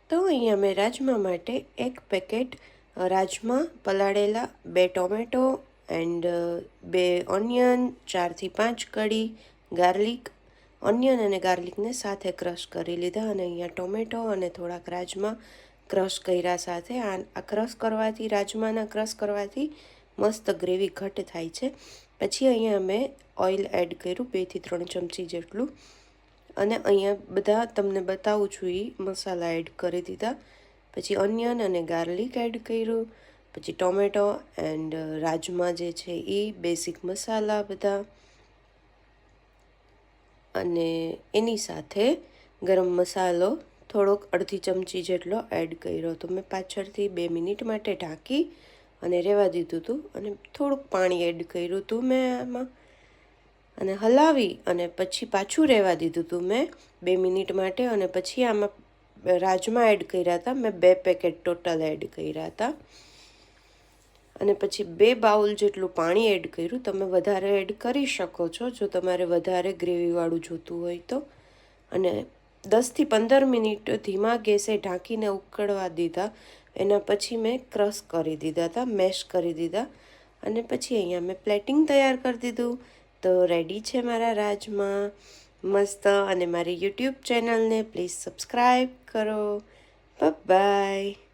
તો અહીંયા મેં રાજમા માટે એક પેકેટ રાજમા પલાળેલા, 2 ટોમેટો એન્ડ 2 ઓનિયન, 4થી 5 કળી ગાર્લિક, ઓનિયન અને ગાર્લિકને સાથે ક્રશ કરી લીધા અને અહીંયા ટોમેટો અને થોડાક રાજમા ક્રશ કર્યા સાથે. આ ક્રશ કરવાથી, રાજમાના ક્રશ કરવાથી મસ્ત ગ્રેવી ઘટ થાય છે. પછી અહીંયા મેં ઓઇલ એડ કર્યું 2થી 3 ચમચી જેટલું અને અહીંયા બધા તમને બતાવું છું એ મસાલા એડ કરી દીધા. પછી ઓનિયન અને ગાર્લિક એડ કર્યું, પછી ટોમેટો એન્ડ રાજમા જે છે એ બેઝિક મસાલા બધા, અને એની સાથે ગરમ મસાલો થોડોક અડધી ચમચી જેટલો એડ કર્યો. તો મેં પાછળથી 2 મિનિટ માટે ઢાંકી અને રહેવા દીધું હતું અને થોડુંક પાણી એડ કર્યું હતું મેં આમાં અને હલાવી અને પછી પાછું રહેવા દીધું હતું મેં 2 મિનિટ માટે. અને પછી આમાં રાજમા એડ કર્યા હતા મેં, 2 પેકેટ ટોટલ એડ કર્યા હતા અને પછી 2 બાઉલ જેટલું પાણી એડ કર્યું. તમે વધારે એડ કરી શકો છો જો તમારે વધારે ગ્રેવીવાળું જોતું હોય તો. અને 10થી 15 મિનિટ ધીમા ગેસે ઢાંકીને ઉકળવા દીધા. એના પછી મેં ક્રશ કરી દીધા હતા, મેશ કરી દીધા અને પછી અહીંયા મેં પ્લેટિંગ તૈયાર કરી દીધું. તો રેડી છે મારા રાજમા મસ્ત. અને મારી યુટ્યુબ ચેનલને પ્લીઝ સબસ્ક્રાઈબ કરો. બાય.